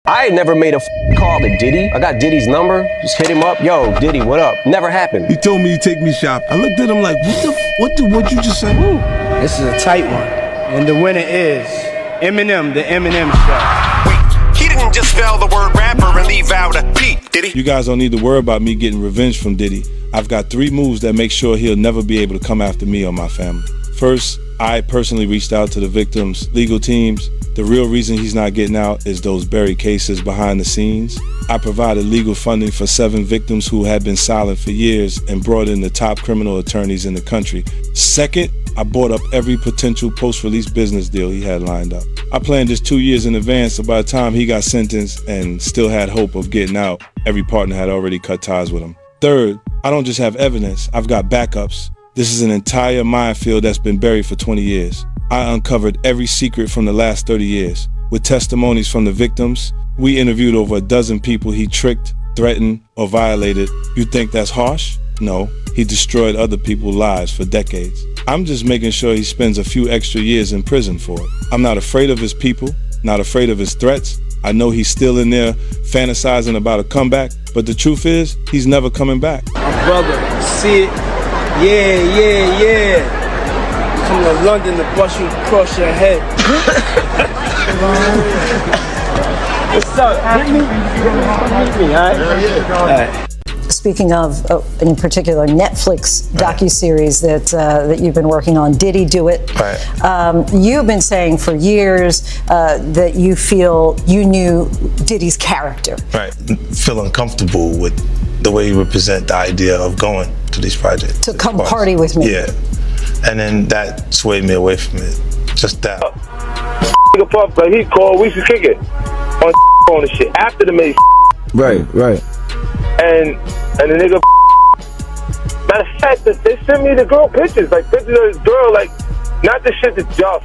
I ain't never made a call to Diddy. I got Diddy's number, just hit him up. Yo, Diddy, what up? Never happened. He told me to take me shop. I looked at him like, what you just said? Woo. This is a tight one. And the winner is Eminem, the Eminem Show. Wait, he didn't just spell the word rapper and leave out a P, did he? You guys don't need to worry about me getting revenge from Diddy. I've got 3 moves that make sure he'll never be able to come after me or my family. First, I personally reached out to the victims' legal teams. The real reason he's not getting out is those buried cases behind the scenes. I provided legal funding for 7 victims who had been silent for years and brought in the top criminal attorneys in the country. Second, I bought up every potential post-release business deal he had lined up. I planned this 2 years in advance, so by the time he got sentenced and still had hope of getting out, every partner had already cut ties with him. Third, I don't just have evidence, I've got backups. This is an entire minefield that's been buried for 20 years. I uncovered every secret from the last 30 years. With testimonies from the victims, we interviewed over a dozen people he tricked, threatened, or violated. You think that's harsh? No, he destroyed other people's lives for decades. I'm just making sure he spends a few extra years in prison for it. I'm not afraid of his people, not afraid of his threats. I know he's still in there fantasizing about a comeback, but the truth is, he's never coming back. My brother, you see it? Yeah. Come to London to bust you across your head. What's up? Hit me, all right? All right. Speaking of, in particular, Netflix docuseries that you've been working on, Diddy Do It. Right. You've been saying for years that you feel you knew Diddy's character. Right. Feel uncomfortable with the way you represent the idea of going to these projects. To come party with me. Yeah. And then that swayed me away from it. Just that. Nigga Puff, like he called, we should kick it on the shit after the made. Right. And the nigga, matter of fact, they sent me the girl pictures, like pictures of this girl, like not the shit that y'all.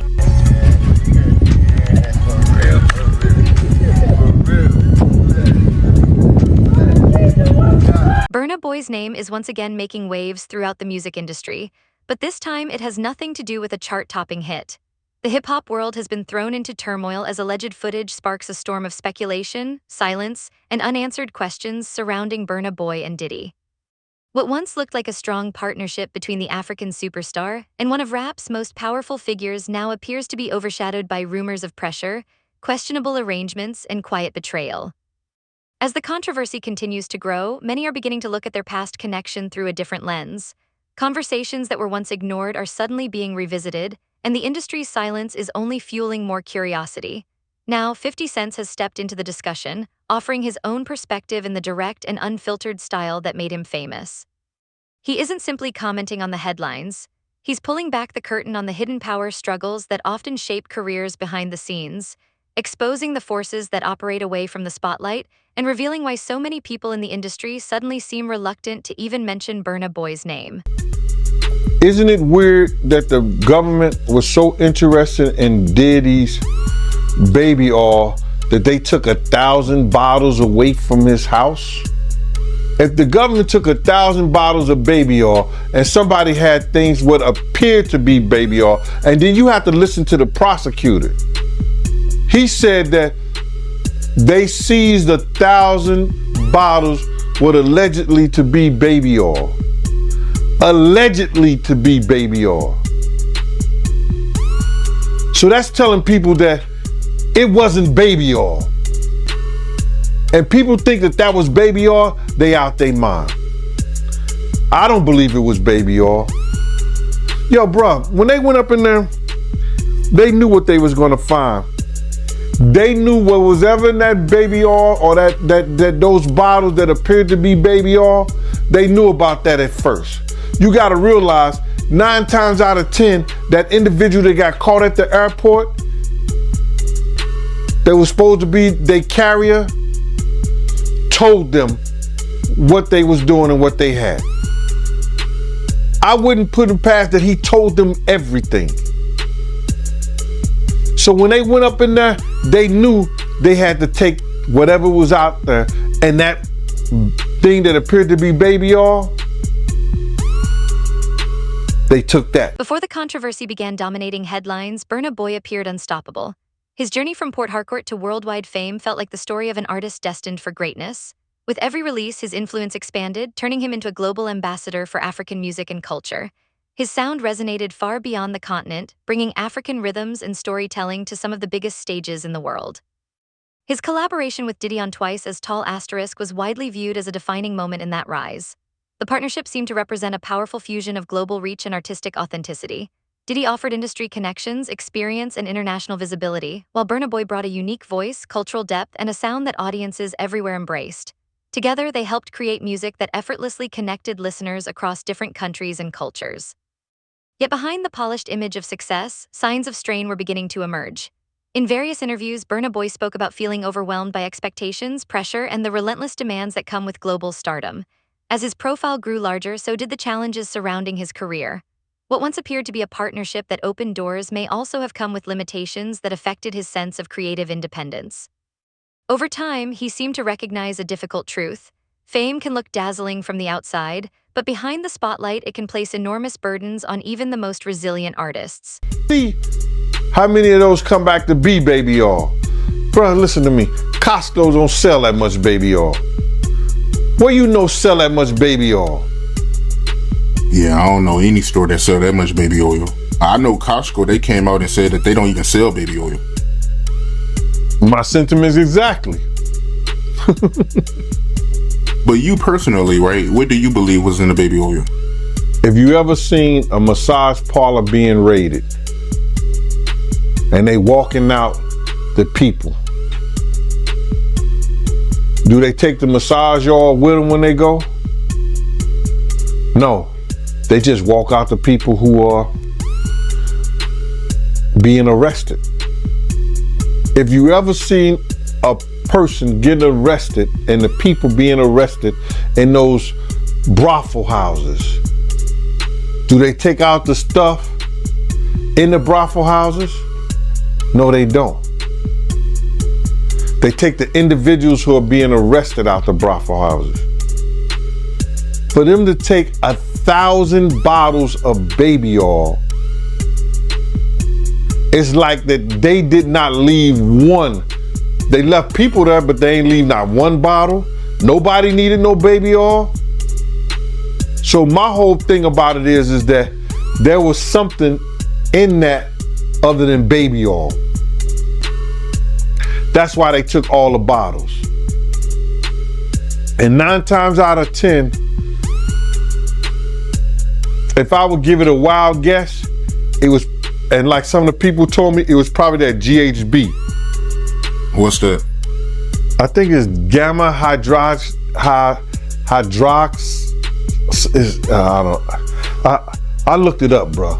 Burna Boy's name is once again making waves throughout the music industry, but this time it has nothing to do with a chart-topping hit. The hip-hop world has been thrown into turmoil as alleged footage sparks a storm of speculation, silence, and unanswered questions surrounding Burna Boy and Diddy. What once looked like a strong partnership between the African superstar and one of rap's most powerful figures now appears to be overshadowed by rumors of pressure, questionable arrangements, and quiet betrayal. As the controversy continues to grow, many are beginning to look at their past connection through a different lens. Conversations that were once ignored are suddenly being revisited, and the industry's silence is only fueling more curiosity. Now, 50 Cent has stepped into the discussion, offering his own perspective in the direct and unfiltered style that made him famous. He isn't simply commenting on the headlines. He's pulling back the curtain on the hidden power struggles that often shape careers behind the scenes, exposing the forces that operate away from the spotlight, and revealing why so many people in the industry suddenly seem reluctant to even mention Burna Boy's name. Isn't it weird that the government was so interested in Diddy's baby oil that they took 1,000 bottles away from his house? If the government took 1,000 bottles of baby oil and somebody had things what appeared to be baby oil, and then you have to listen to the prosecutor. He said that they seized 1,000 bottles what allegedly to be baby oil. Allegedly to be baby oil. So that's telling people that it wasn't baby oil. And people think that that was baby oil, they out their mind. I don't believe it was baby oil. Yo, bro, when they went up in there, they knew what they was gonna find. They knew what was ever in that baby oil or that those bottles that appeared to be baby oil, they knew about that at first. You gotta realize 9 times out of 10, that individual that got caught at the airport, that was supposed to be their carrier, told them what they was doing and what they had. I wouldn't put it past that he told them everything. So when they went up in there, they knew they had to take whatever was out there, and that thing that appeared to be baby oil, they took that. Before the controversy began dominating headlines, Burna Boy appeared unstoppable. His journey from Port Harcourt to worldwide fame felt like the story of an artist destined for greatness. With every release, his influence expanded, turning him into a global ambassador for African music and culture. His sound resonated far beyond the continent, bringing African rhythms and storytelling to some of the biggest stages in the world. His collaboration with Diddy on Twice as Tall Asterisk was widely viewed as a defining moment in that rise. The partnership seemed to represent a powerful fusion of global reach and artistic authenticity. Diddy offered industry connections, experience, and international visibility, while Burna Boy brought a unique voice, cultural depth, and a sound that audiences everywhere embraced. Together, they helped create music that effortlessly connected listeners across different countries and cultures. Yet behind the polished image of success, signs of strain were beginning to emerge. In various interviews, Burna Boy spoke about feeling overwhelmed by expectations, pressure, and the relentless demands that come with global stardom. As his profile grew larger, so did the challenges surrounding his career. What once appeared to be a partnership that opened doors may also have come with limitations that affected his sense of creative independence. Over time, he seemed to recognize a difficult truth. Fame can look dazzling from the outside, but behind the spotlight, it can place enormous burdens on even the most resilient artists. See how many of those come back to be baby oil? Bro, listen to me. Costco don't sell that much baby oil. Where you know sell that much baby oil? Yeah, I don't know any store that sell that much baby oil. I know Costco, they came out and said that they don't even sell baby oil. My sentiments exactly. But you personally, right, what do you believe was in the baby oil? If you ever seen a massage parlor being raided and they walking out the people, do they take the massage oil with them when they go? No, they just walk out the people who are being arrested. If you ever seen a person getting arrested and the people being arrested in those brothel houses, do they take out the stuff in the brothel houses? No, they don't. They take the individuals who are being arrested out the brothel houses. For them to take 1,000 bottles of baby oil, it's like that they did not leave one. They left people there, but they ain't leave not one bottle. Nobody needed no baby oil. So my whole thing about it is that there was something in that other than baby oil. That's why they took all the bottles. And 9 times out of 10, if I would give it a wild guess, it was, and like some of the people told me, it was probably that GHB. What's that? I think it's gamma hydrox. I looked it up, bro.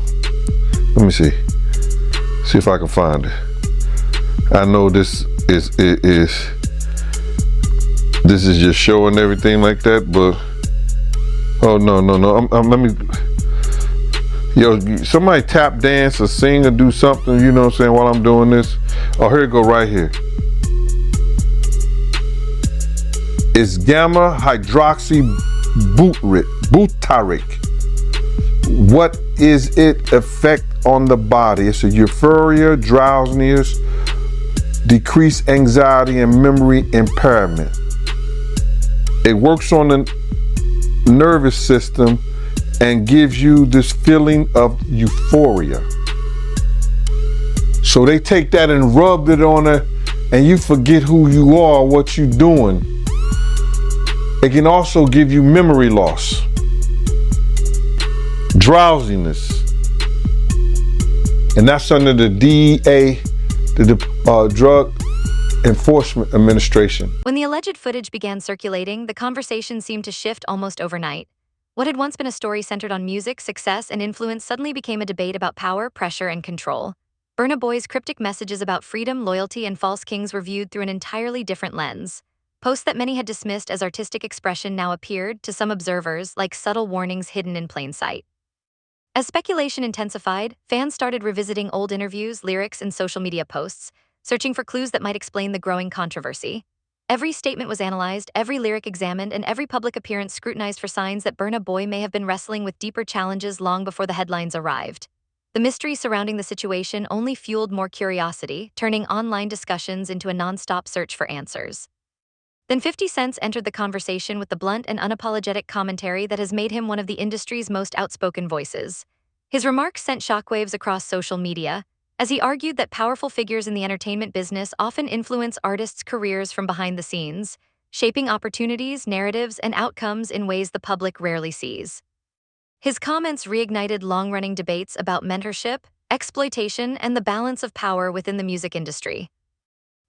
Let me see. See if I can find it. I know this is just showing everything like that, but oh no. Let me. Yo, somebody tap dance or sing or do something, you know what I'm saying, while I'm doing this. Oh, here it go right here. It's gamma hydroxy butyric. What is its effect on the body? It's a euphoria, drowsiness, decreased anxiety, and memory impairment. It works on the nervous system and gives you this feeling of euphoria. So they take that and rubbed it on her, and you forget who you are, what you're doing. It can also give you memory loss, drowsiness, and that's under the DEA, the Drug Enforcement Administration. When the alleged footage began circulating, the conversation seemed to shift almost overnight. What had once been a story centered on music, success, and influence suddenly became a debate about power, pressure, and control. Burna Boy's cryptic messages about freedom, loyalty, and false kings were viewed through an entirely different lens. Posts that many had dismissed as artistic expression now appeared, to some observers, like subtle warnings hidden in plain sight. As speculation intensified, fans started revisiting old interviews, lyrics, and social media posts, searching for clues that might explain the growing controversy. Every statement was analyzed, every lyric examined, and every public appearance scrutinized for signs that Burna Boy may have been wrestling with deeper challenges long before the headlines arrived. the mystery surrounding the situation only fueled more curiosity, turning online discussions into a non-stop search for answers. Then 50 Cent entered the conversation with the blunt and unapologetic commentary that has made him one of the industry's most outspoken voices. His remarks sent shockwaves across social media, as he argued that powerful figures in the entertainment business often influence artists' careers from behind the scenes, shaping opportunities, narratives, and outcomes in ways the public rarely sees. His comments reignited long-running debates about mentorship, exploitation, and the balance of power within the music industry.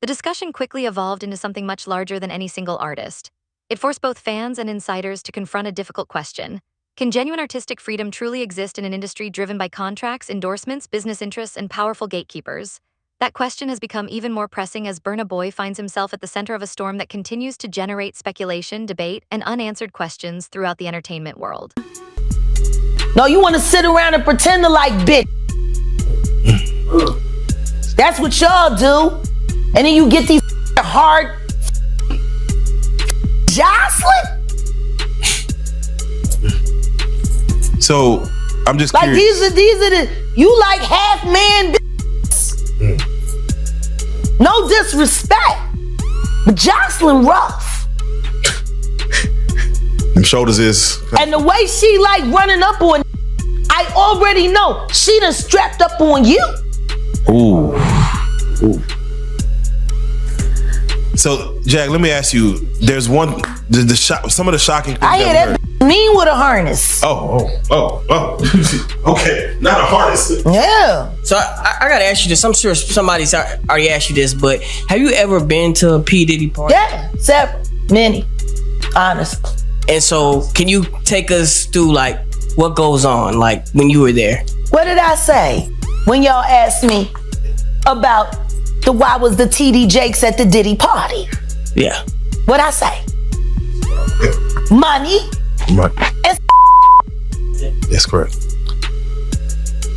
The discussion quickly evolved into something much larger than any single artist. It forced both fans and insiders to confront a difficult question. Can genuine artistic freedom truly exist in an industry driven by contracts, endorsements, business interests, and powerful gatekeepers? That question has become even more pressing as Burna Boy finds himself at the center of a storm that continues to generate speculation, debate, and unanswered questions throughout the entertainment world. No, you want to sit around and pretend to like bitch. That's what y'all do. And then you get these hard jostling. So I'm just like curious. these are the you like half man. No disrespect, but jostling rough. Them shoulders is. And the way she like running up on, I already know she done strapped up on you. Ooh. Ooh. So, Jack, let me ask you. There's some of the shocking things I hear that mean with a harness. Oh. Okay, not a harness. Yeah. So I gotta ask you this. I'm sure somebody's already asked you this, but have you ever been to a P. Diddy party? Yeah, several, many, honestly. And so, can you take us through like what goes on, like when you were there? What did I say when y'all asked me about why was the TD Jakes at the Diddy party? Yeah. What'd I say? Money. And That's correct.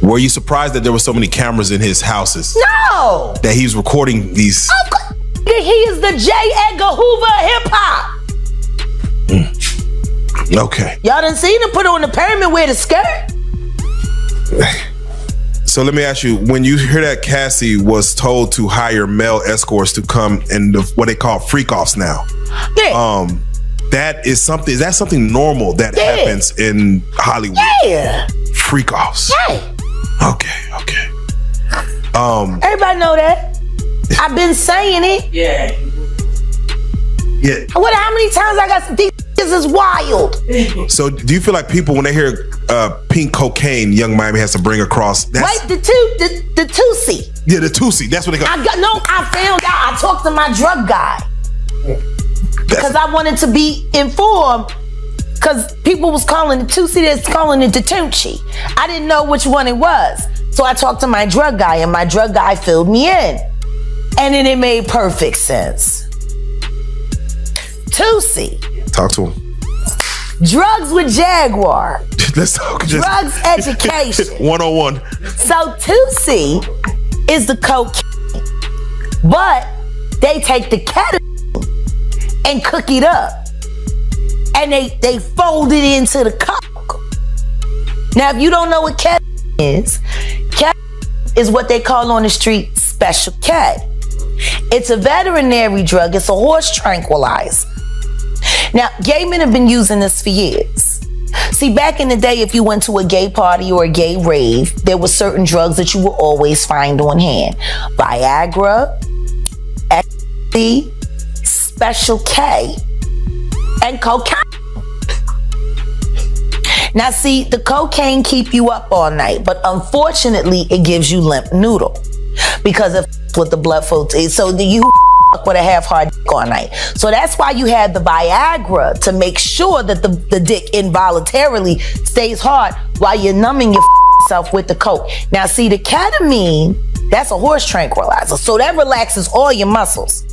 Were you surprised that there were so many cameras in his houses? No. That he was recording these? Of course. He is the J. Edgar Hoover of hip hop. Okay. Y'all done seen him put on the pyramid with a skirt? So let me ask you, when you hear that Cassie was told to hire male escorts to come in what they call freak-offs now. Yeah. Is that something normal that happens in Hollywood? Yeah. Freak-offs. Yeah. Okay. Everybody know that. I've been saying it. Yeah. Yeah. How many times I got these is wild. So do you feel like people, when they hear pink cocaine, Young Miami has to bring across? Wait, the Tusi. Yeah, the Tusi. That's what they call. I found out. I talked to my drug guy because I wanted to be informed. Because people was calling the Tusi, that's calling it the Tunchi. I didn't know which one it was, so I talked to my drug guy, and my drug guy filled me in, and then it made perfect sense. Tusi. Talk to him. Drugs with Jaguar. Let's talk. Drugs education. 101. So Tusi is the cocaine, but they take the ketamine and cook it up, and they fold it into the coke. Now, if you don't know what ketamine is what they call on the street special K. It's a veterinary drug. It's a horse tranquilizer. Now, gay men have been using this for years. See, back in the day, if you went to a gay party or a gay rave, there were certain drugs that you would always find on hand. Viagra, ecstasy, special K, and cocaine. Now, see, the cocaine keep you up all night, but unfortunately, it gives you limp noodle because of what the blood flow is. So you with a half-hard dick all night. So that's why you have the Viagra, to make sure that the dick involuntarily stays hard while you're numbing yourself with the coke. Now, see, the ketamine, that's a horse tranquilizer, so that relaxes all your muscles.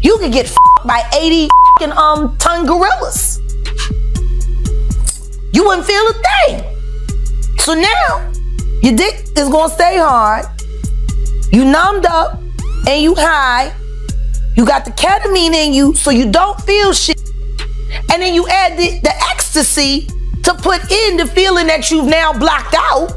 You could get by 80 ton gorillas. You wouldn't feel a thing. So now, your dick is gonna stay hard, you numbed up, and you high. You got the ketamine in you, so you don't feel shit. And then you add the ecstasy to put in the feeling that you've now blocked out.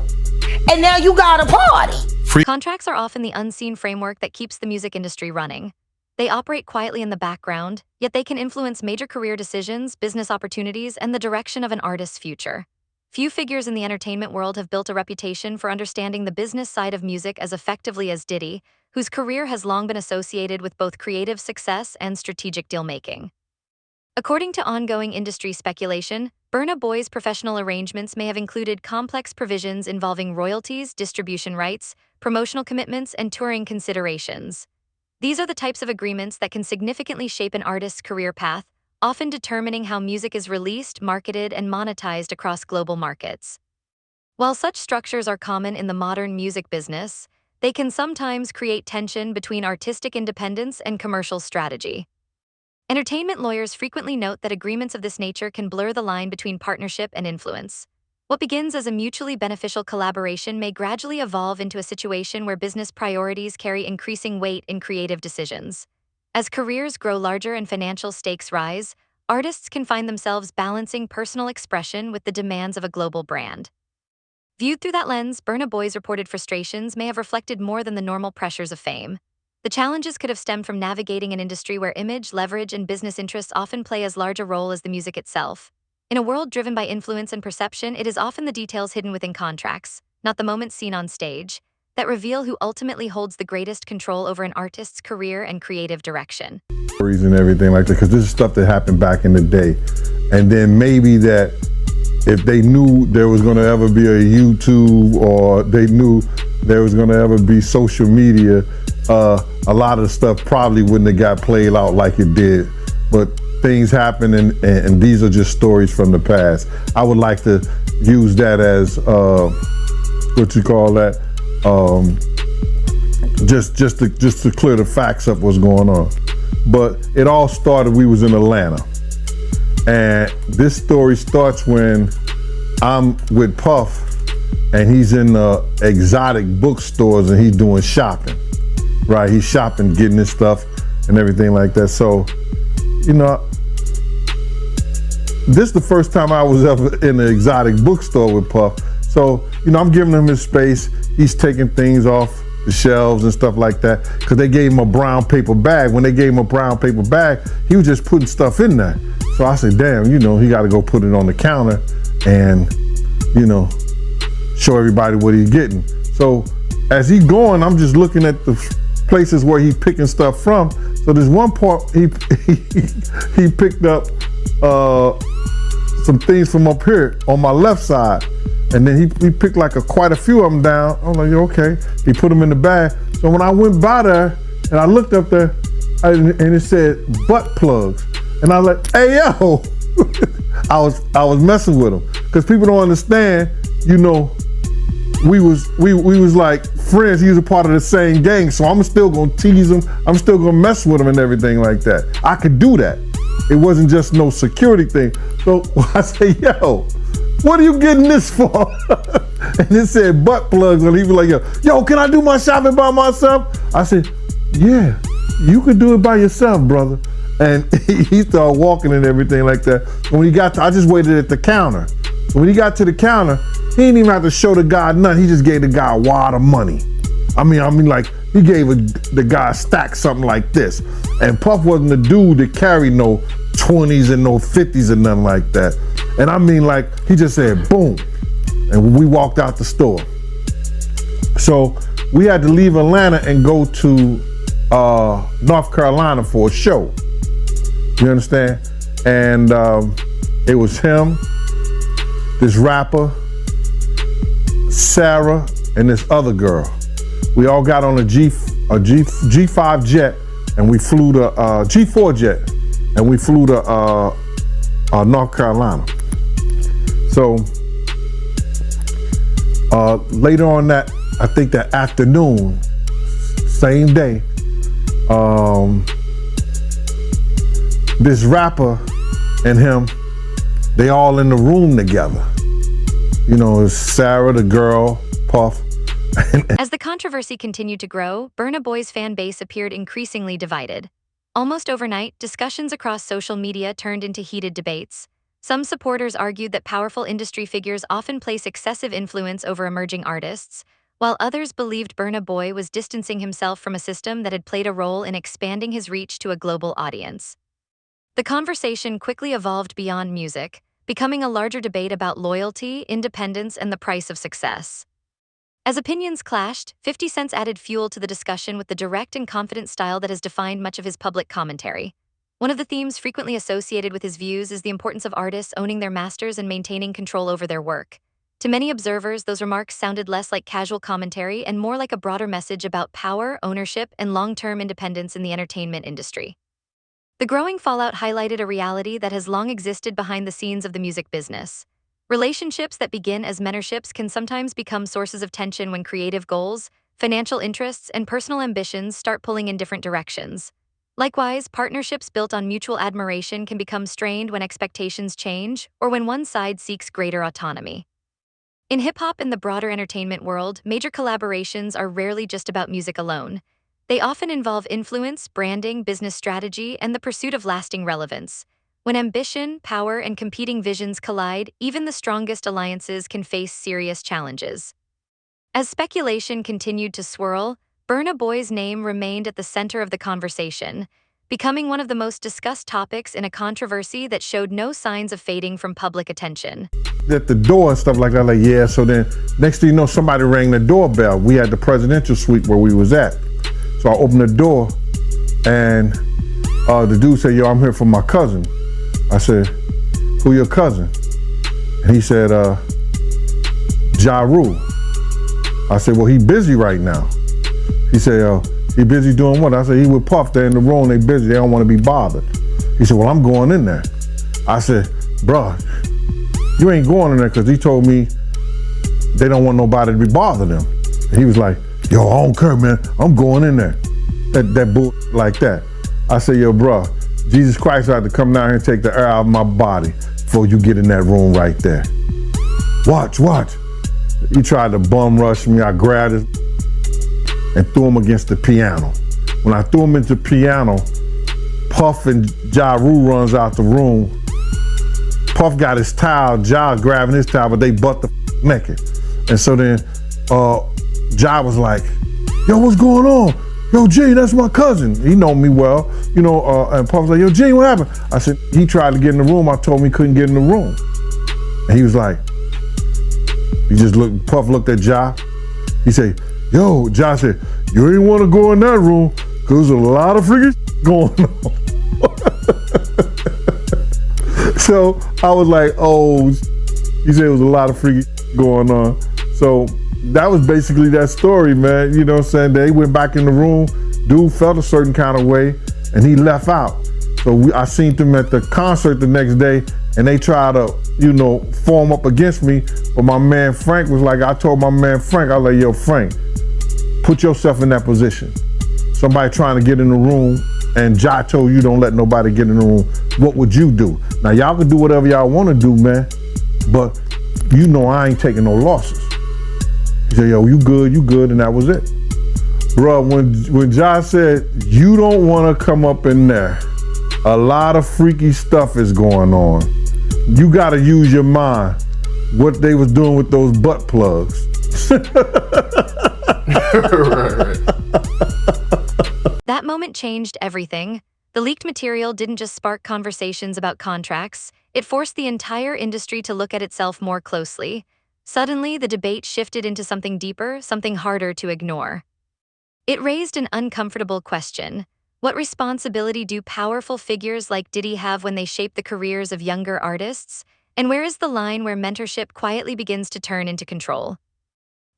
and now you got a party. Contracts are often the unseen framework that keeps the music industry running. They operate quietly in the background, yet they can influence major career decisions, business opportunities, and the direction of an artist's future. Few figures in the entertainment world have built a reputation for understanding the business side of music as effectively as Diddy, whose career has long been associated with both creative success and strategic deal-making. According to ongoing industry speculation, Burna Boy's professional arrangements may have included complex provisions involving royalties, distribution rights, promotional commitments, and touring considerations. These are the types of agreements that can significantly shape an artist's career path, often determining how music is released, marketed, and monetized across global markets. While such structures are common in the modern music business, they can sometimes create tension between artistic independence and commercial strategy. Entertainment lawyers frequently note that agreements of this nature can blur the line between partnership and influence. What begins as a mutually beneficial collaboration may gradually evolve into a situation where business priorities carry increasing weight in creative decisions. As careers grow larger and financial stakes rise, artists can find themselves balancing personal expression with the demands of a global brand. Viewed through that lens, Burna Boy's reported frustrations may have reflected more than the normal pressures of fame. The challenges could have stemmed from navigating an industry where image, leverage, and business interests often play as large a role as the music itself. In a world driven by influence and perception, it is often the details hidden within contracts, not the moments seen on stage, that reveal who ultimately holds the greatest control over an artist's career and creative direction. And everything like that, because this is stuff that happened back in the day. And then maybe that if they knew there was going to ever be a YouTube, or they knew there was going to ever be social media, a lot of the stuff probably wouldn't have got played out like it did. But things happen, and these are just stories from the past. I would like to use that as what you call that, just to clear the facts up what's going on. But it all started, we was in Atlanta, and this story starts when I'm with Puff, and he's in the exotic bookstores and he's doing shopping, right? He's shopping, getting his stuff and everything like that. So, you know, this is the first time I was ever in an exotic bookstore with Puff. So, you know, I'm giving him his space. He's taking things off the shelves and stuff like that, because they gave him a brown paper bag. When they gave him a brown paper bag, he was just putting stuff in there. So I said, damn, you know, he got to go put it on the counter and, you know, show everybody what he's getting. So as he's going, I'm just looking at the places where he's picking stuff from. So there's one part he picked up some things from up here on my left side, and then he picked like quite a few of them down. I'm like, okay. He put them in the bag. So when I went by there and I looked up there, and it said butt plugs, and I was like, hey yo, I was messing with him, because people don't understand. You know, we was like friends. He was a part of the same gang, so I'm still gonna tease him. I'm still gonna mess with him and everything like that. I could do that. It wasn't just no security thing. So I say, yo, what are you getting this for? And it said butt plugs, and he was like, yo, can I do my shopping by myself? I said, yeah, you could do it by yourself, brother. And he started walking and everything like that. When he got to, I just waited at the counter. When he got to the counter, he didn't even have to show the guy nothing. He just gave the guy a wad of money. I mean, like, he gave the guy a stack, something like this. And Puff wasn't the dude that carried no 20s and no 50s and nothing like that. And I mean, like, he just said, boom. And we walked out the store. So we had to leave Atlanta and go to North Carolina for a show. You understand? And it was him, this rapper, Sarah, and this other girl. We all got on a G5 jet, and we flew to G4 jet, and we flew to North Carolina. So later on that, I think that afternoon, same day, this rapper and him, they all in the room together. You know, it's Sarah, the girl, Puff. As the controversy continued to grow, Burna Boy's fan base appeared increasingly divided. Almost overnight, discussions across social media turned into heated debates. Some supporters argued that powerful industry figures often place excessive influence over emerging artists, while others believed Burna Boy was distancing himself from a system that had played a role in expanding his reach to a global audience. The conversation quickly evolved beyond music, becoming a larger debate about loyalty, independence, and the price of success. As opinions clashed, 50 Cent added fuel to the discussion with the direct and confident style that has defined much of his public commentary. One of the themes frequently associated with his views is the importance of artists owning their masters and maintaining control over their work. To many observers, those remarks sounded less like casual commentary and more like a broader message about power, ownership, and long-term independence in the entertainment industry. The growing fallout highlighted a reality that has long existed behind the scenes of the music business. Relationships that begin as mentorships can sometimes become sources of tension when creative goals, financial interests, and personal ambitions start pulling in different directions. Likewise, partnerships built on mutual admiration can become strained when expectations change or when one side seeks greater autonomy. In hip-hop and the broader entertainment world, major collaborations are rarely just about music alone. They often involve influence, branding, business strategy, and the pursuit of lasting relevance. When ambition, power, and competing visions collide, even the strongest alliances can face serious challenges. As speculation continued to swirl, Burna Boy's name remained at the center of the conversation, becoming one of the most discussed topics in a controversy that showed no signs of fading from public attention. At the door and stuff like that, like, yeah, so then next thing you know, somebody rang the doorbell. We had the presidential suite where we was at. So I opened the door and the dude said, yo, I'm here for my cousin. I said, who your cousin? And he said, Ja Rule. I said, well, he busy right now. He said, he busy doing what? I said, he with Puff, they're in the room, they busy, they don't want to be bothered. He said, well, I'm going in there. I said, bruh, you ain't going in there because he told me they don't want nobody to be bothering them. And he was like, yo, I don't care, man, I'm going in there. That bull like that. I said, yo, bruh, Jesus Christ had to come down here and take the air out of my body before you get in that room right there. Watch. He tried to bum rush me, I grabbed his and threw him against the piano. When I threw him into the piano, Puff and Ja Rule runs out the room. Puff got his towel, Ja grabbing his towel, but they butt the naked. And so then Ja was like, yo, what's going on? Yo, Gene, that's my cousin. He know me well, you know, and Puff was like, yo, Gene, what happened? I said, he tried to get in the room. I told him he couldn't get in the room. And he was like, Puff looked at Ja. He said, yo, Ja said, you ain't want to go in that room because there's a lot of freaking going on. So I was like, oh, he said it was a lot of freaking going on. So that was basically that story, man. You know what I'm saying? They went back in the room, dude felt a certain kind of way, and he left out. So I seen them at the concert the next day, and they tried to, you know, form up against me. But my man Frank was like, I told my man Frank, I was like, yo, Frank, put yourself in that position. Somebody trying to get in the room, and Ja told you don't let nobody get in the room. What would you do? Now, y'all can do whatever y'all want to do, man, but you know I ain't taking no losses. He said, yo, you good, and that was it. Bro, when Ja said, you don't want to come up in there, a lot of freaky stuff is going on. You got to use your mind. What they was doing with those butt plugs. That moment changed everything. The leaked material didn't just spark conversations about contracts, it forced the entire industry to look at itself more closely. Suddenly, the debate shifted into something deeper, something harder to ignore. It raised an uncomfortable question. What responsibility do powerful figures like Diddy have when they shape the careers of younger artists? And where is the line where mentorship quietly begins to turn into control?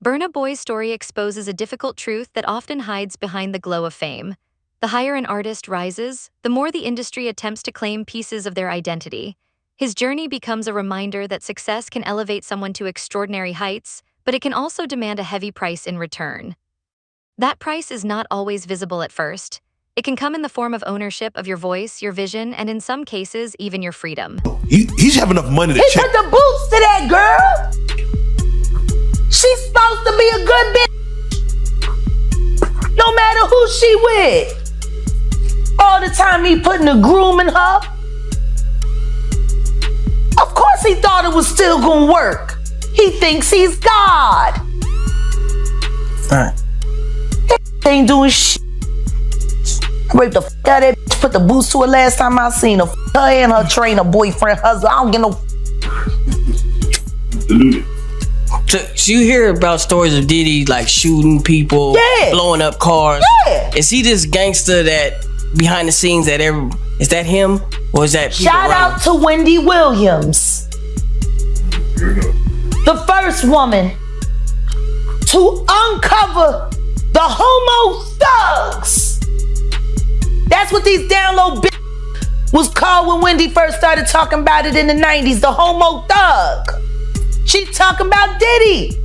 Burna Boy's story exposes a difficult truth that often hides behind the glow of fame. The higher an artist rises, the more the industry attempts to claim pieces of their identity. His journey becomes a reminder that success can elevate someone to extraordinary heights, but it can also demand a heavy price in return. That price is not always visible at first. It can come in the form of ownership of your voice, your vision, and in some cases, even your freedom. He's have enough money to He check. put the boots to that girl. She's supposed to be a good bitch. No matter who she with. All the time he putting the groom in her. it was still gonna work. He thinks he's God. Alright. Ain't doing shit. I raped the f out of that bitch, put the boots to her last time I seen her. Her and her trainer, boyfriend, husband. I don't get no. So you hear about stories of Diddy like shooting people, blowing up cars. Yeah. Is he this gangster that behind the scenes that is that him or is that people Shout out to Wendy Williams, the first woman to uncover the homo thugs. That's what these down low bitches was called when Wendy first started talking about it in the 90s, the homo thug. She talking about Diddy.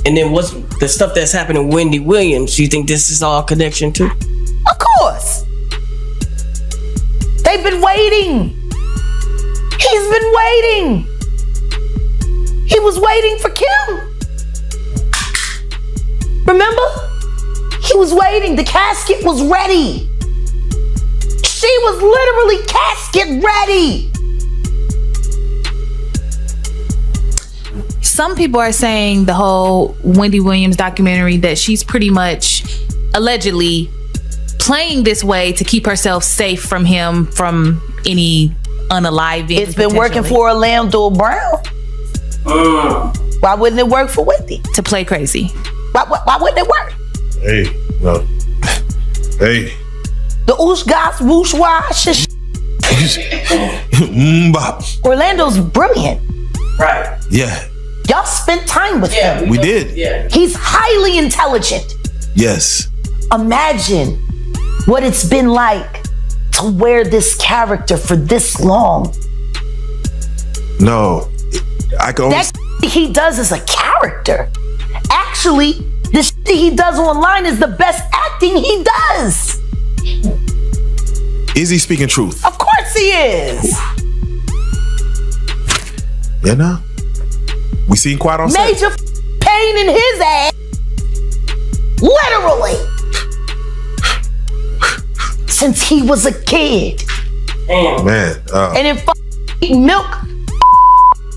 And then what's the stuff that's happening with Wendy Williams? Do you think this is all connection to? Of course. They've been waiting. He's been waiting. He was waiting for Kim. Remember? He was waiting. The casket was ready. She was literally casket ready. Some people are saying the whole Wendy Williams documentary that she's pretty much allegedly playing this way to keep herself safe from him, from any unaliving. It's been working for Orlando Brown. Why wouldn't it work for Wendy? To play crazy. Why wouldn't it work? Hey, no. Hey. The oosh gosh whoosh wash. Orlando's brilliant. Right. Yeah. Y'all spent time with him. We did. Yeah. He's highly intelligent. Yes. Imagine what it's been like to wear this character for this long. No. I can only... That he does is a character. Actually, the shit he does online is the best acting he does. Is he speaking truth? Of course he is. Yeah, no. We seen Quiet on set. Major pain in his ass. Literally. Since he was a kid. Man. And then milk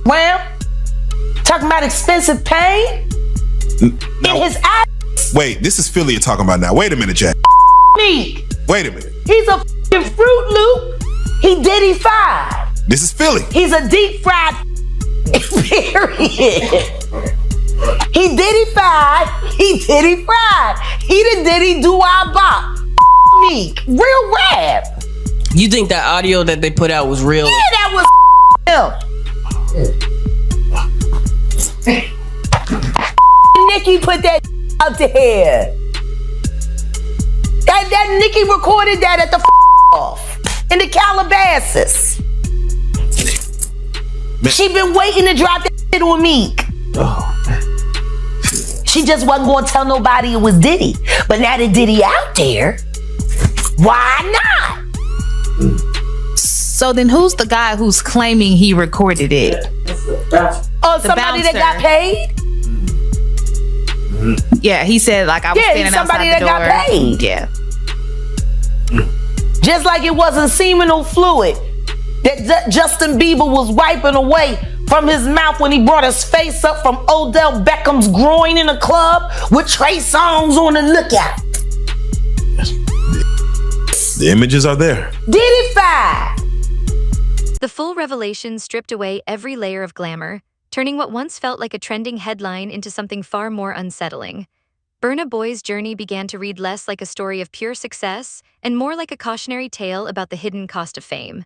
around. Talking about expensive pain. Now, in his ass. wait, this is Philly you're talking about now. Wait a minute, Jack. Meek. Wait a minute. He's a f***ing Fruit Loop. He Diddy fried. This is Philly. He's a deep fried period. He Diddy fried. He Diddy fried. He the Diddy do-I-bop. Meek. Real rap. You think that audio that they put out was real? Yeah, that was him. Nicki put that out there. That Nicki recorded that at the off in the Calabasas. She been waiting to drop that shit on Meek. She just wasn't gonna tell nobody it was Diddy. But now that Diddy out there, why not? So then who's the guy who's claiming he recorded it? Oh, somebody that got paid? Yeah, he said like I was standing somebody outside the door. Got paid. Yeah. Just like it wasn't seminal fluid that Justin Bieber was wiping away from his mouth when he brought his face up from Odell Beckham's groin in a club with Trey Songz on the lookout. The images are there. Diddy five. The full revelation stripped away every layer of glamour, turning what once felt like a trending headline into something far more unsettling. Burna Boy's journey began to read less like a story of pure success and more like a cautionary tale about the hidden cost of fame.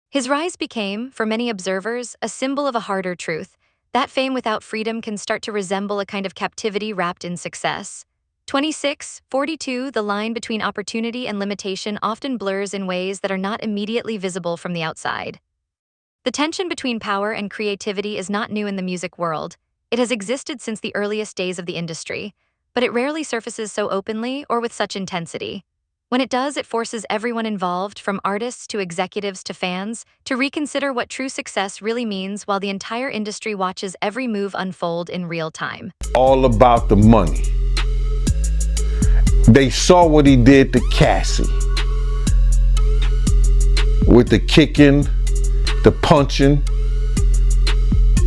His rise became, for many observers, a symbol of a harder truth, that fame without freedom can start to resemble a kind of captivity wrapped in success. 26, 42, the line between opportunity and limitation often blurs in ways that are not immediately visible from the outside. The tension between power and creativity is not new in the music world. It has existed since the earliest days of the industry, but it rarely surfaces so openly or with such intensity. When it does, it forces everyone involved, from artists to executives to fans, to reconsider what true success really means while the entire industry watches every move unfold in real time. All about the money. They saw what he did to Cassie. With the kicking, the punching.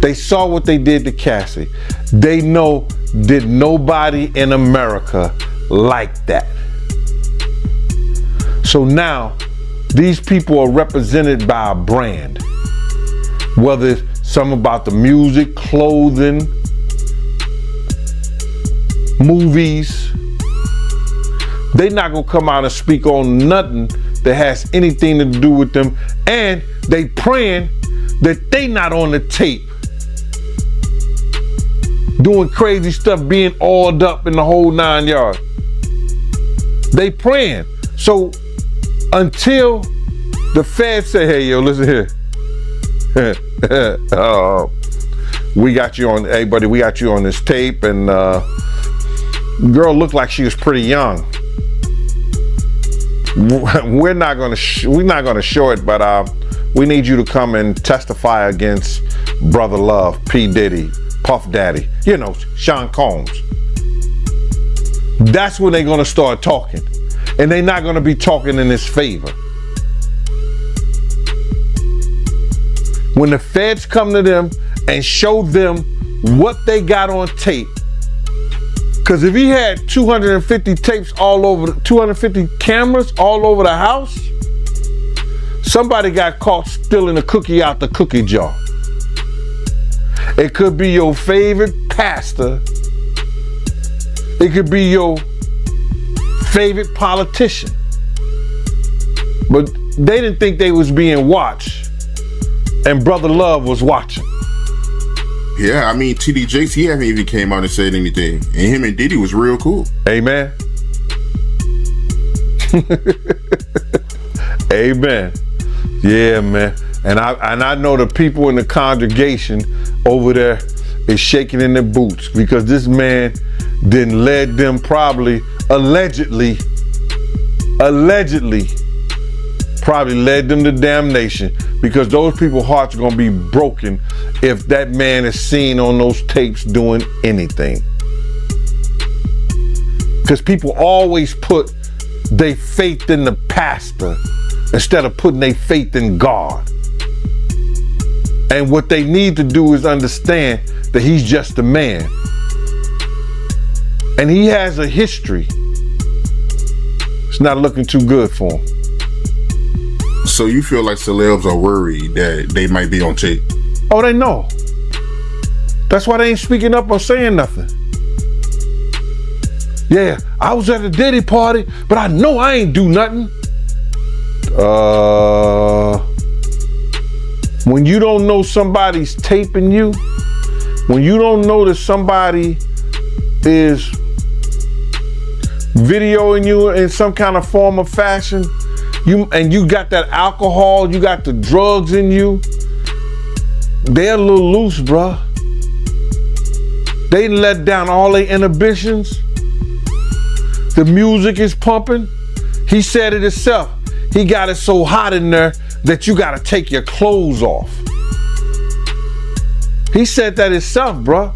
They saw what they did to Cassie. They know did nobody in America like that. So now these people are represented by a brand. Whether it's something about the music, clothing, movies, they not gonna come out and speak on nothing that has anything to do with them, and they praying that they not on the tape doing crazy stuff, being oiled up in the whole 9 yards. They praying. So until the feds say, hey, yo, listen here. We got you on, hey buddy, we got you on this tape, and girl looked like she was pretty young. We're not gonna show it, but we need you to come and testify against Brother Love, P. Diddy, Puff Daddy, you know, Sean Combs. That's when they're gonna start talking, and they're not gonna be talking in his favor. When the feds come to them and show them what they got on tape, because if he had 250 tapes all over, 250 cameras all over the house, somebody got caught stealing a cookie out the cookie jar. It could be your favorite pastor. It could be your favorite politician. But they didn't think they was being watched, and Brother Love was watching. Yeah, I mean, TD Jakes, he haven't even came out and said anything. And him and Diddy was real cool. Amen. Amen. Yeah, man. And I know the people in the congregation over there is shaking in their boots, because this man didn't led them probably, allegedly probably led them to damnation, because those people's hearts are gonna be broken if that man is seen on those tapes doing anything. Because people always put their faith in the pastor instead of putting their faith in God. And what they need to do is understand that he's just a man. And he has a history. It's not looking too good for him. So you feel like celebs are worried that they might be on tape? Oh, they know. That's why they ain't speaking up or saying nothing. Yeah, I was at a Diddy party, but I know I ain't do nothing. When you don't know somebody's taping you, when you don't know that somebody is videoing you in some kind of form or fashion, you got that alcohol, you got the drugs in you, they're a little loose, bruh. They let down all their inhibitions. The music is pumping. He said it himself. He got it so hot in there that you gotta take your clothes off. He said that himself, bruh.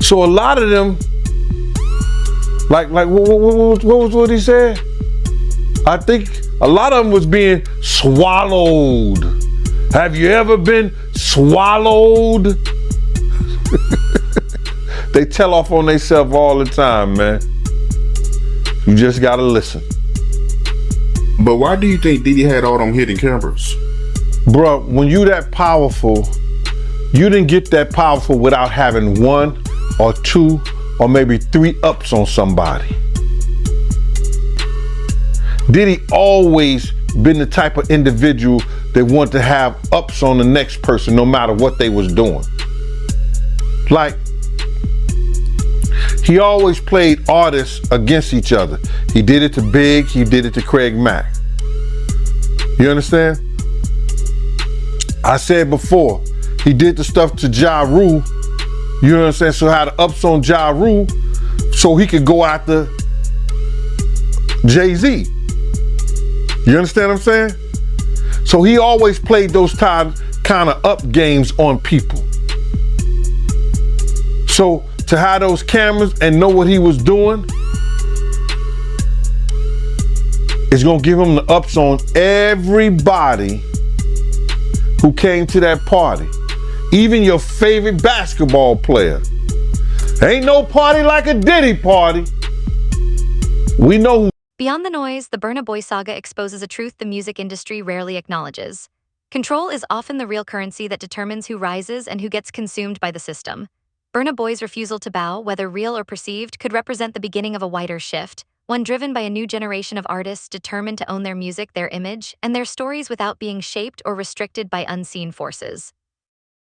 So a lot of them, like what he said? I think a lot of them was being swallowed. Have you ever been swallowed? They tell off on themselves all the time, man. You just gotta listen. But why do you think Diddy had all them hidden cameras? Bruh, when you that powerful, you didn't get that powerful without having 1 or 2 or maybe 3 ups on somebody. Diddy always been the type of individual that want to have ups on the next person no matter what they was doing. Like, he always played artists against each other. He did it to Big, he did it to Craig Mack. You understand? I said before, he did the stuff to Ja Rule, you know what I'm saying? So had the ups on Ja Rule so he could go after Jay-Z. You understand what I'm saying? So he always played those kind of up games on people. So to have those cameras and know what he was doing, is gonna give him the ups on everybody who came to that party. Even your favorite basketball player. Ain't no party like a Diddy party. We know who. Beyond the noise, the Burna Boy saga exposes a truth the music industry rarely acknowledges. Control is often the real currency that determines who rises and who gets consumed by the system. Burna Boy's refusal to bow, whether real or perceived, could represent the beginning of a wider shift, one driven by a new generation of artists determined to own their music, their image, and their stories without being shaped or restricted by unseen forces.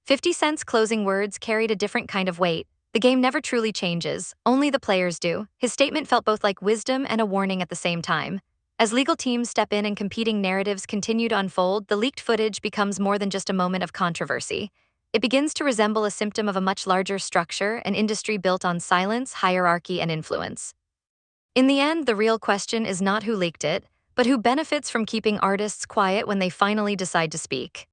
50 Cent's closing words carried a different kind of weight. The game never truly changes, only the players do. His statement felt both like wisdom and a warning at the same time. As legal teams step in and competing narratives continue to unfold, the leaked footage becomes more than just a moment of controversy. It begins to resemble a symptom of a much larger structure, an industry built on silence, hierarchy, and influence. In the end, the real question is not who leaked it, but who benefits from keeping artists quiet when they finally decide to speak.